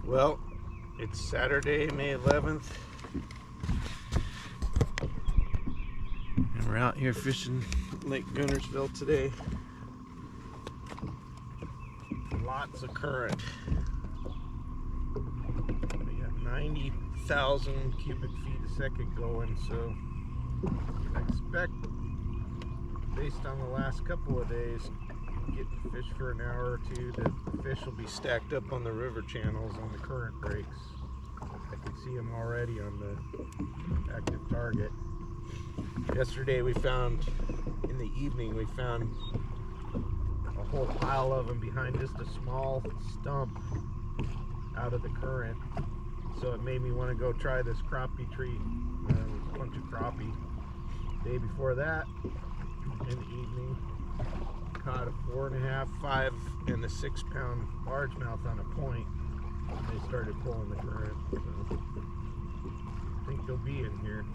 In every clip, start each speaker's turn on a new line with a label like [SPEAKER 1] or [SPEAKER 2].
[SPEAKER 1] Well, it's Saturday, May 11th, and we're out here fishing Lake Guntersville today. Lots of current. We got 90,000 cubic feet a second going, so I expect, based on the last couple of days, getting fish for an hour or two, that the fish will be stacked up on the river channels on the current breaks. I can see them already on the active target. Yesterday we found, in the evening, we found a whole pile of them behind just a small stump out of the current. So it made me want to go try this crappie tree. There was a bunch of crappie. The day before that, in the evening, caught a 4.5, 5, and a 6-pound largemouth on a point, and they started pulling the current. So I think they'll be in here.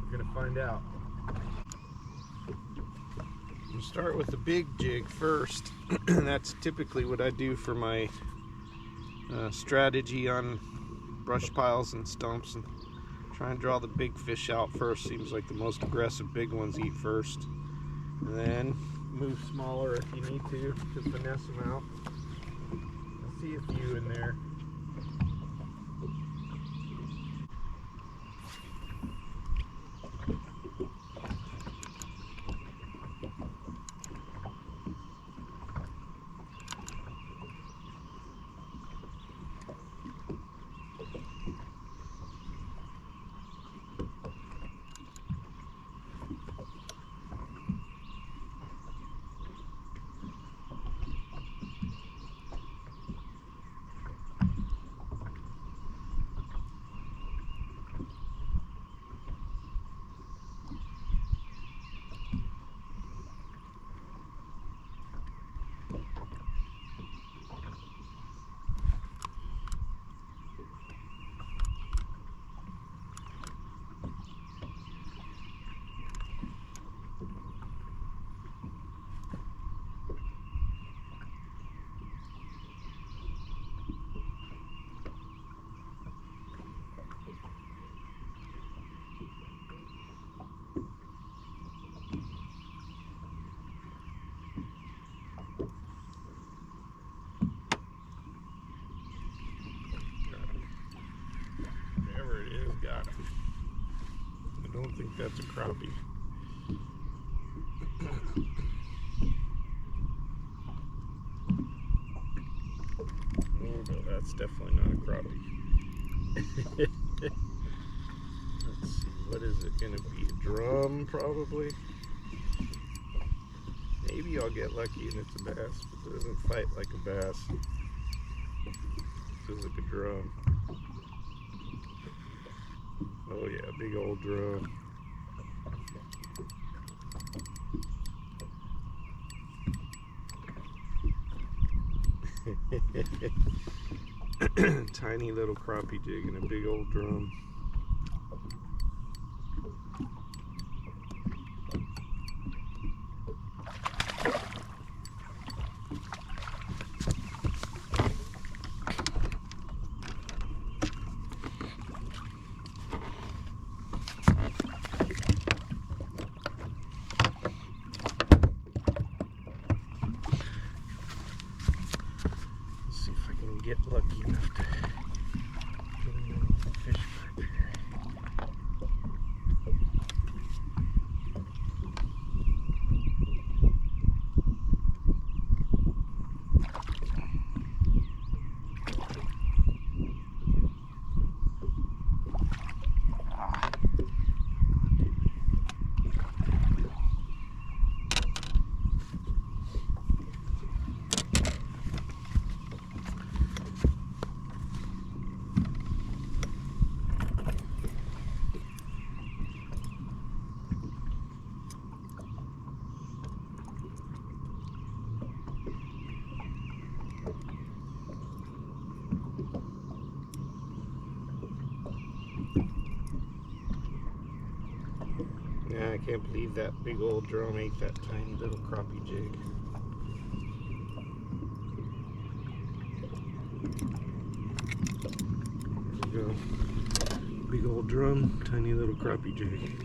[SPEAKER 1] We're gonna find out. We'll start with the big jig first. That's typically what I do for my strategy on brush piles and stumps, and try and draw the big fish out first. Seems like the most aggressive big ones eat first, and then move smaller if you need to finesse them out. I see a few in there. Got him. I don't think that's a crappie. Oh no, that's definitely not a crappie. Let's see, what is it gonna be? A drum, probably? Maybe I'll get lucky and it's a bass, but it doesn't fight like a bass. It feels like a drum. Oh yeah, big old drum. Tiny little crappie jig and a big old drum. Get lucky enough to get a little fish back here. Yeah, I can't believe that big old drum ate that tiny little crappie jig. we go. Big old drum, tiny little crappie jig.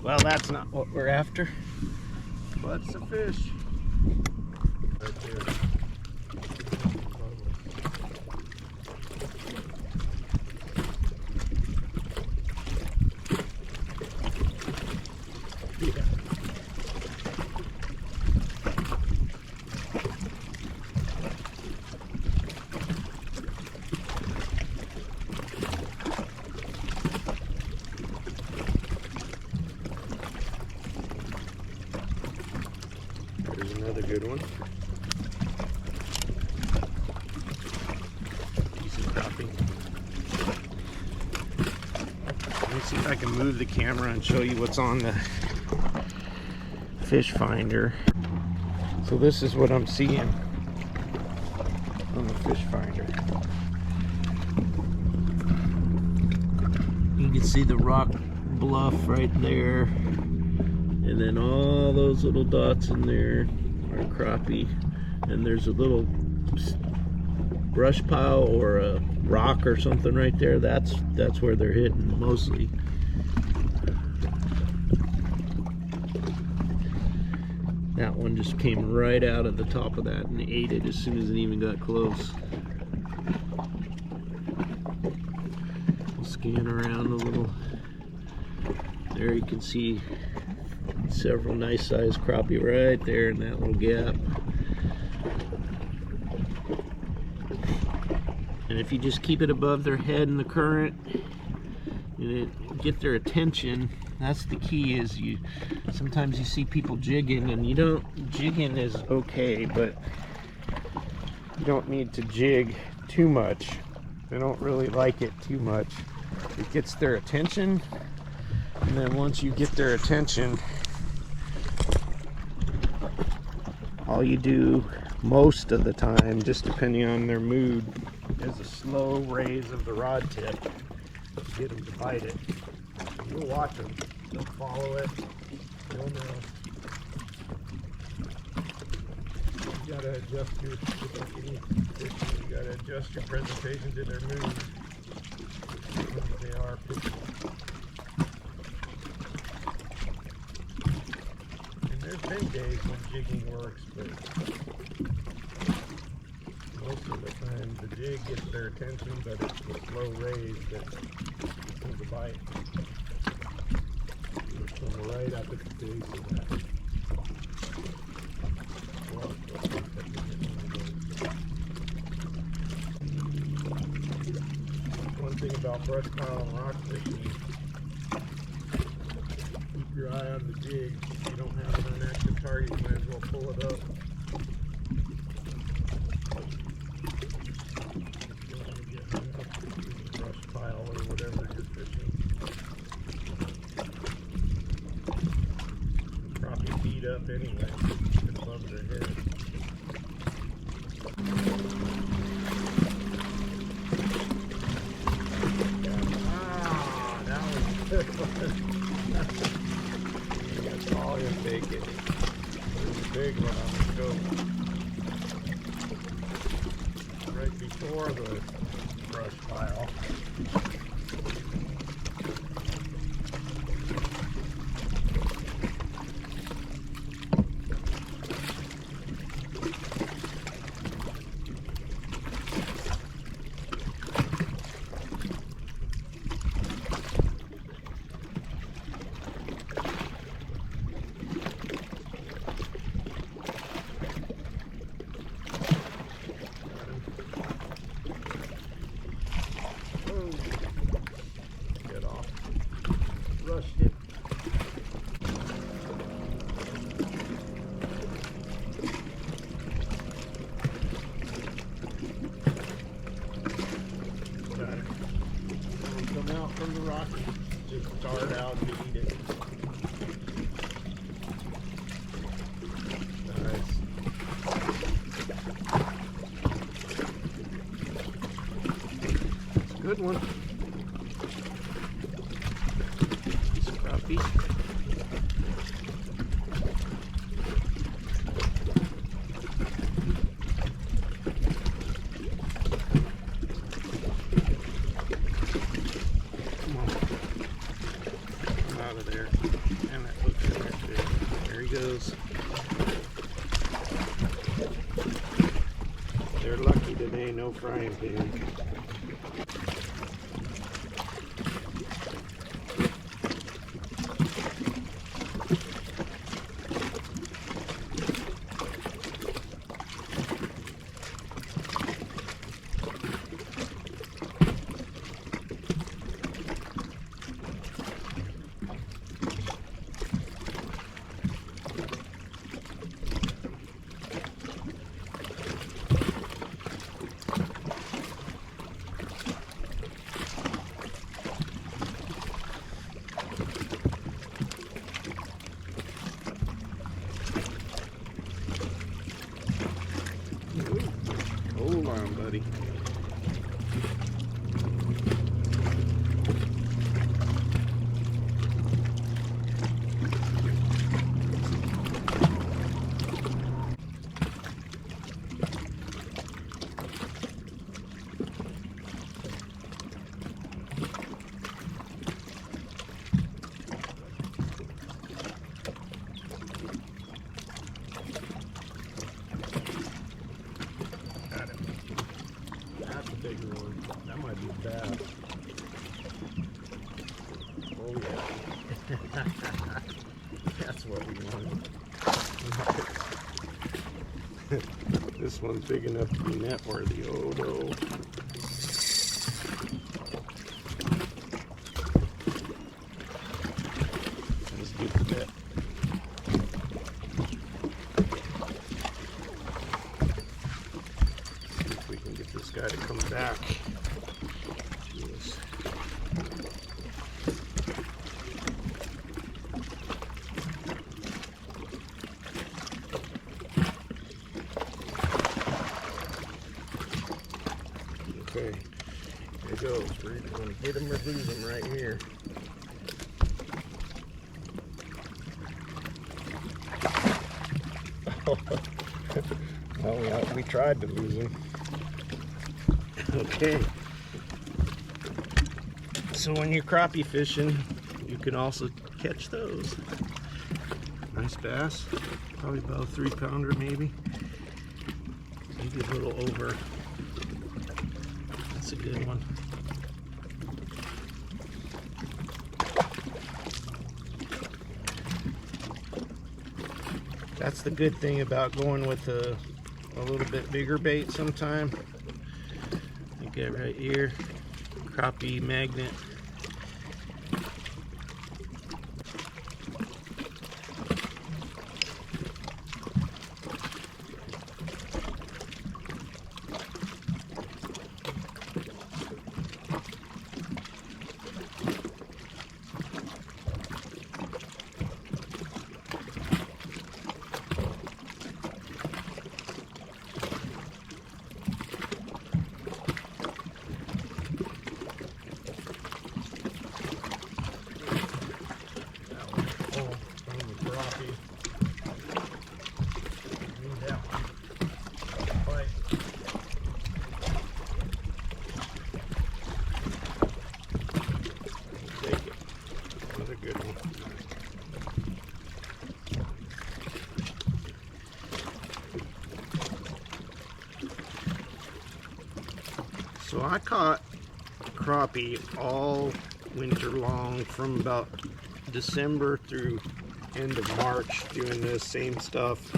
[SPEAKER 1] Well, that's not what we're after. But it's a fish. Right there. There's another good one. Decent crappie. Let me see if I can move the camera and show you what's on the fish finder. So this is what I'm seeing on the fish finder. You can see the rock bluff right there. And then all those little dots in there are crappie. And there's a little brush pile or a rock or something right there. That's where they're hitting mostly. That one just came right out of the top of that and ate it as soon as it even got close. We'll scan around a little. There you can see several nice sized crappie right there in that little gap. And if you just keep it above their head in the current and get their attention, that's the key. Is sometimes you see people jigging, and jigging is okay, but you don't need to jig too much. They don't really like it too much. It gets their attention, and then once you get their attention, all you do most of the time, just depending on their mood, is a slow raise of the rod tip to get them to bite it. You'll watch them. They'll follow it. They'll know. You gotta adjust your, you gotta adjust your presentation to their mood. They are picky. There's been days when jigging works, but most of the time the jig gets their attention, but it's the slow raise that gets them to bite. Come right up at the base of that. One thing about brush pile and rock fishing, keep your eye on the jig. If you don't have an active target, you might as well pull it up. You don't want to get hung up in the brush pile or whatever you're fishing. Crappie feed up anyway, get above their head. That was a good one. That's all you'll take it. There's a big one on the scope. Right before the brush pile. Rushed it. Come out from the rock, just dart out and eat it. Nice. That's a good one. Crappie. goes. They're lucky today, no frying pan. Hold on, buddy. Bigger one. That might be bad. Oh yeah. That's what we want. This one's big enough to be net worthy. Oh no. Let's get the net. This guy to come back. Yes. Okay, here it goes. We're going to hit him or lose him right here. Well, we tried to lose him. Okay, so when you're crappie fishing, you can also catch those. Nice bass, probably about a 3-pounder maybe a little over. That's a good one. That's the good thing about going with a little bit bigger bait sometime. Get right here, crappie magnet. So I caught crappie all winter long from about December through end of March doing this same stuff.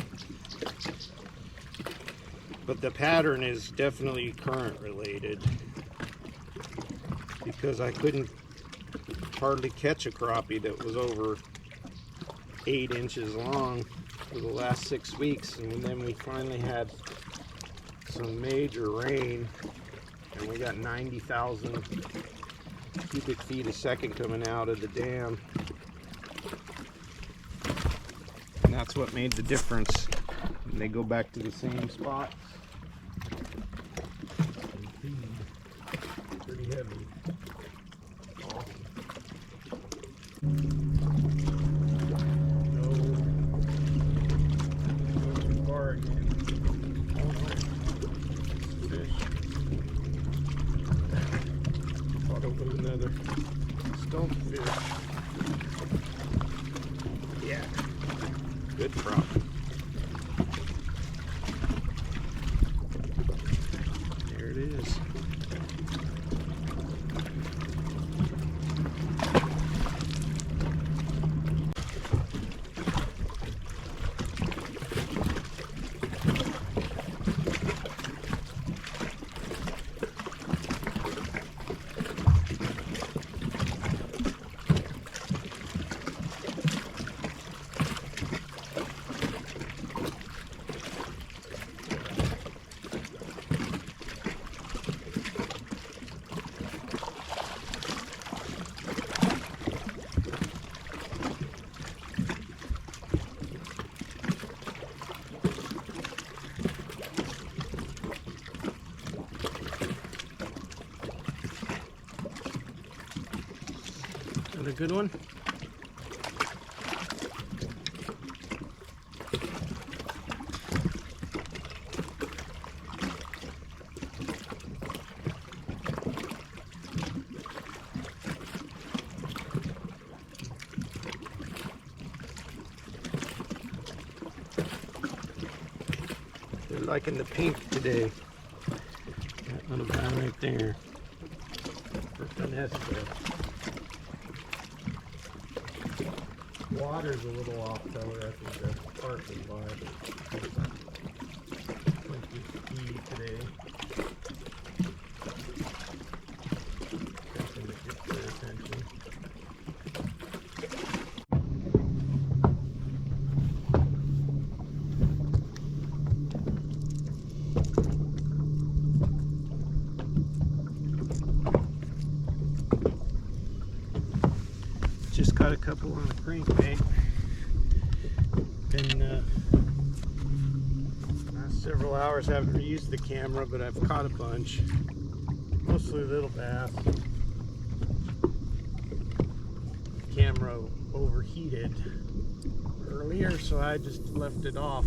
[SPEAKER 1] But the pattern is definitely current related because I couldn't hardly catch a crappie that was over 8 inches long for the last 6 weeks, and then we finally had some major rain and we got 90,000 cubic feet a second coming out of the dam, and that's what made the difference. And they go back to the same spots and feed pretty heavy. Awesome. No, go too far again. Oh no, fish. Caught over another stonefish. Yeah, good good prop. There it is. A good one. They're liking the pink today. That little guy right there. For finesse there. Water's a little off color. I think that's partly why. Plenty speed today. Something that gets their attention. Just caught a couple on the crankbait. Been last several hours haven't used the camera, but I've caught a bunch. Mostly little bass. Camera overheated earlier, so I just left it off.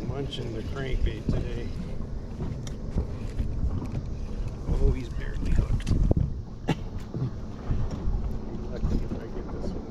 [SPEAKER 1] Munching the crankbait today. Oh, he's barely hooked. Lucky if I get this one.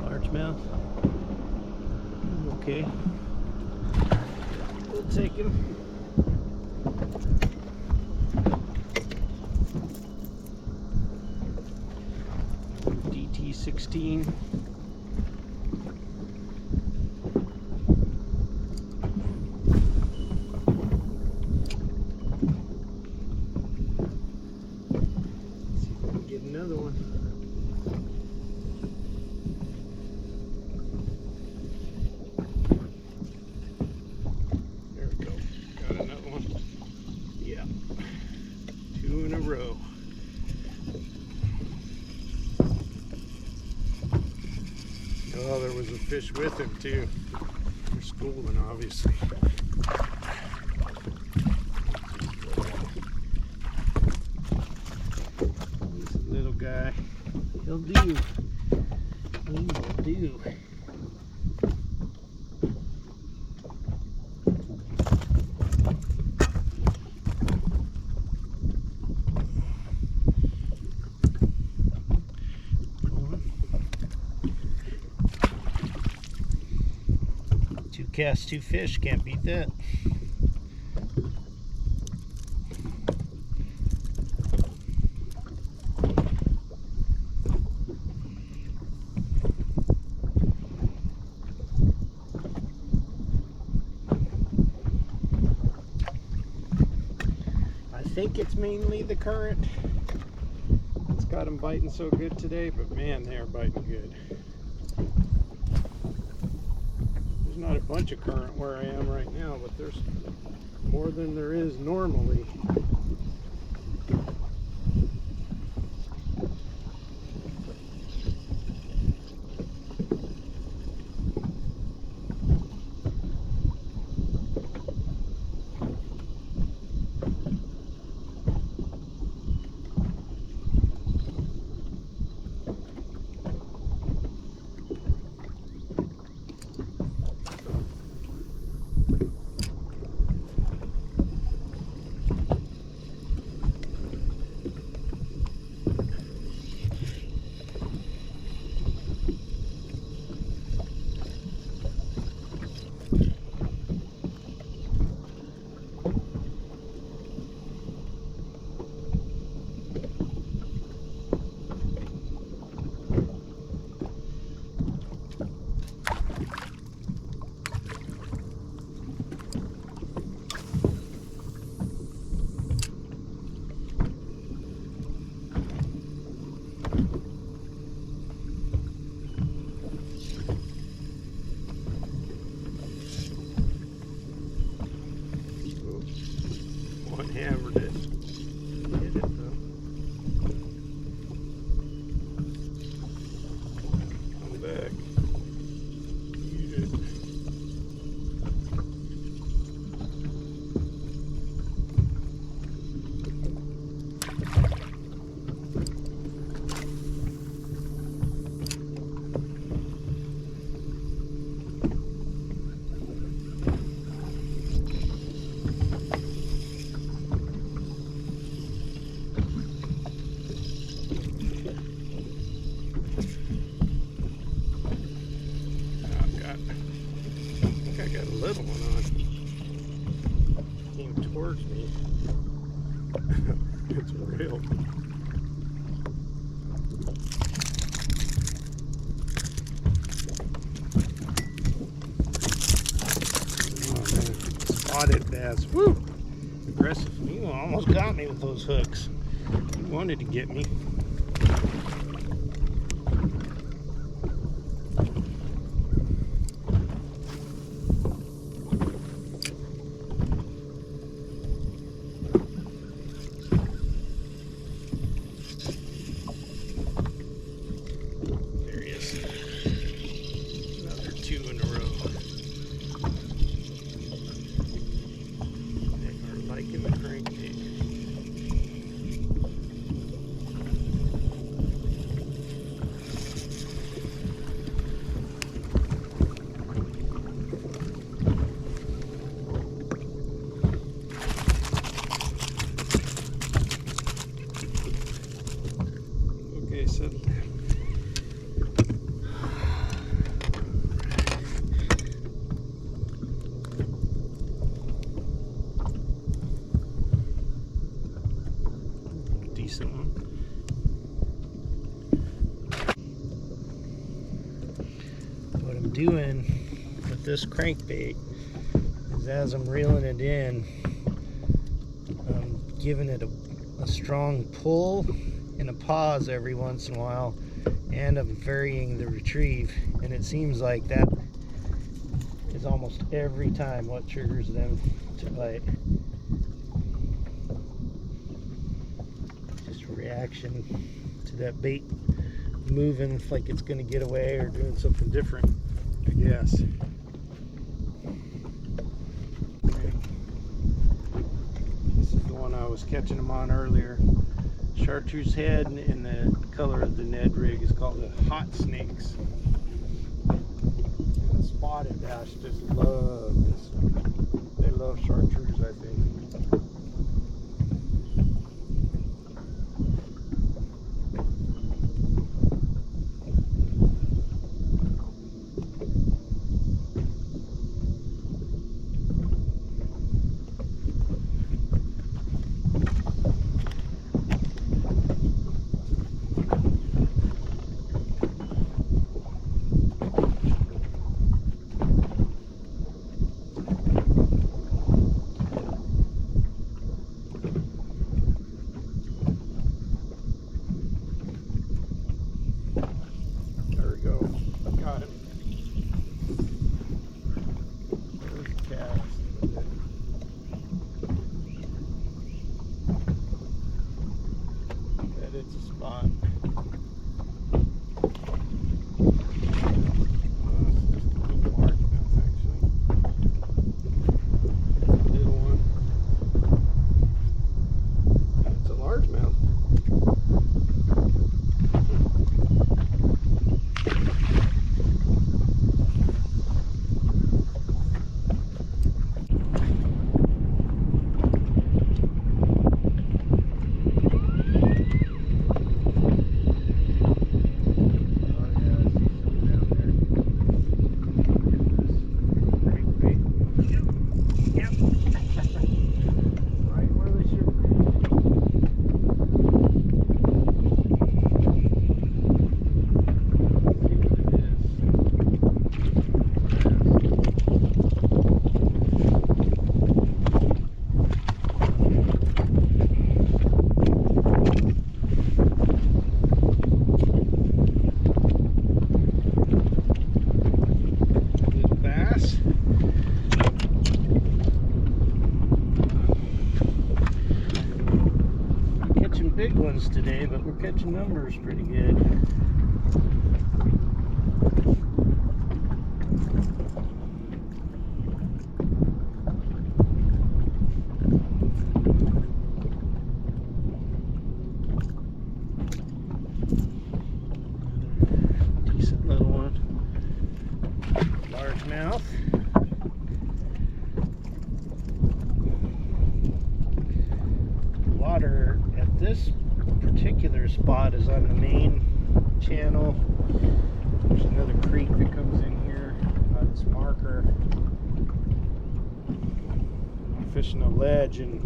[SPEAKER 1] Largemouth. Okay. We'll take him. DT16. See if we can get another one. In a row. Oh, there was a fish with him too. They're schooling, obviously. This little guy, he'll do. He will do. cast 2 fish, can't beat that. I think it's mainly the current. It's got them biting so good today, but man, they are biting good. There's not a bunch of current where I am right now, but there's more than there is normally. Hammered it. Hit it though. Come back. Eat it. I got a little one on. Came towards me. It's real. Oh man, spotted bass. Woo! Aggressive. You almost got me with those hooks. You wanted to get me. Settle down. Decent one. What I'm doing with this crankbait is as I'm reeling it in, I'm giving it a strong pull and a pause every once in a while, and I'm varying the retrieve, and it seems like that is almost every time what triggers them to bite. Just a reaction to that bait moving like it's going to get away or doing something different, I guess. This is the one I was catching them on earlier. Chartreuse head, and the color of the Ned rig is called the Hot Snakes. And the spotted bass just love this. They love chartreuse, I think. Got him. There's a cast. Bet it's a spot. Big ones today, but we're catching numbers pretty good. Decent little one. Largemouth. Water at this particular spot is on the main channel. There's another creek that comes in here on this marker. I'm fishing a ledge and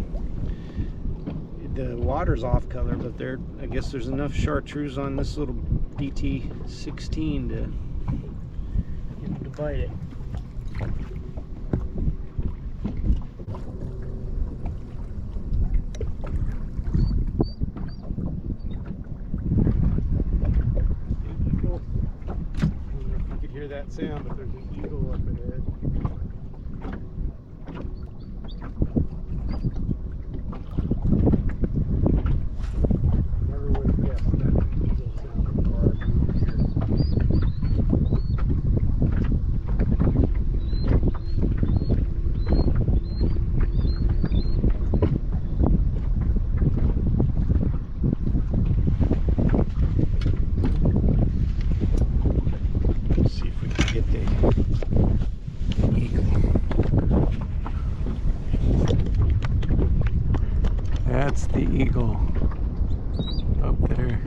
[SPEAKER 1] the water's off color, but I guess there's enough chartreuse on this little DT16 to get him to bite it. That sound, but there's an eagle up ahead. Never would have guessed that eagle sounded far here. That's the eagle up there.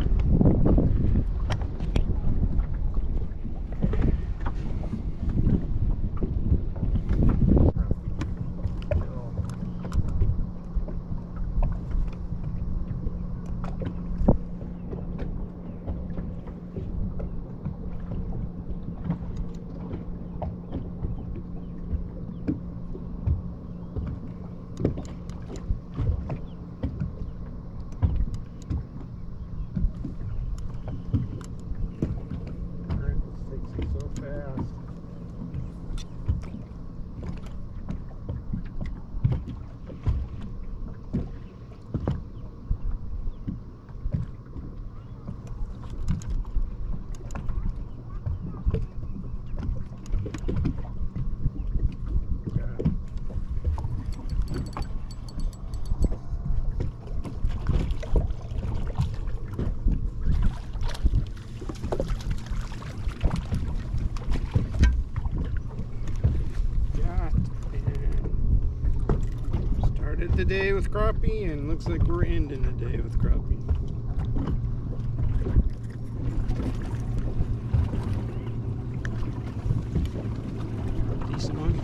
[SPEAKER 1] The day with crappie, and looks like we're ending the day with crappie. Decent one.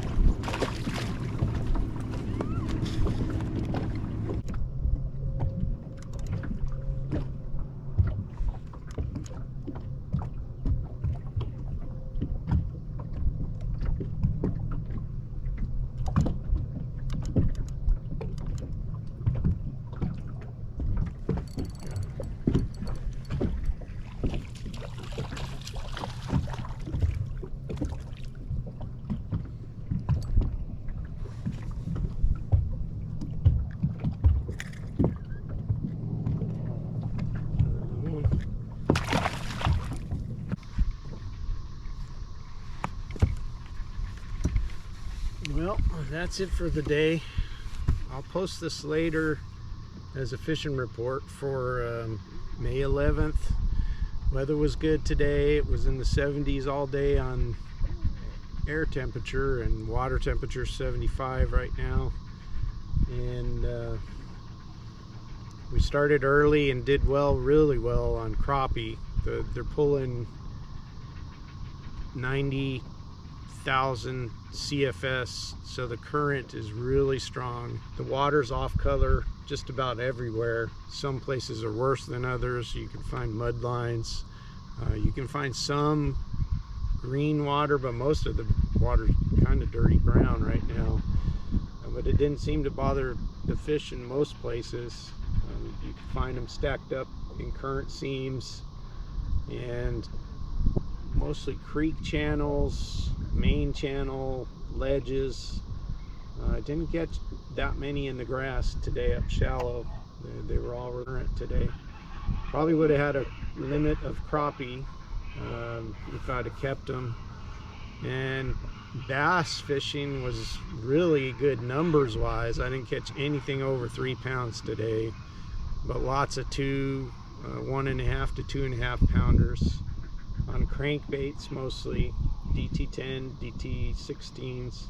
[SPEAKER 1] Well, that's it for the day. I'll post this later as a fishing report for May 11th. Weather was good today. It was in the 70s all day on air temperature, and water temperature 75 right now. And we started early and did well, really well on crappie. They're pulling 90,000 CFS, so the current is really strong. The water's off color just about everywhere. Some places are worse than others. You can find mud lines. You can find some green water, but most of the water's kind of dirty brown right now. But it didn't seem to bother the fish in most places. You can find them stacked up in current seams and mostly creek channels, main channel, ledges. I didn't get that many in the grass today up shallow. They were all current today. Probably would have had a limit of crappie if I'd have kept them. And bass fishing was really good numbers wise. I didn't catch anything over 3 pounds today, but lots of 1.5 to 2.5 pounders on crankbaits, mostly DT10, DT16s,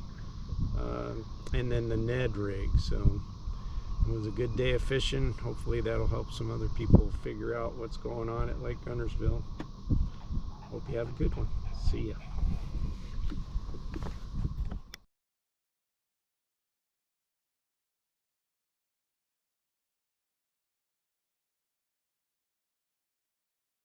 [SPEAKER 1] and then the Ned rig. So it was a good day of fishing. Hopefully that'll help some other people figure out what's going on at Lake Guntersville. Hope you have a good one. See ya.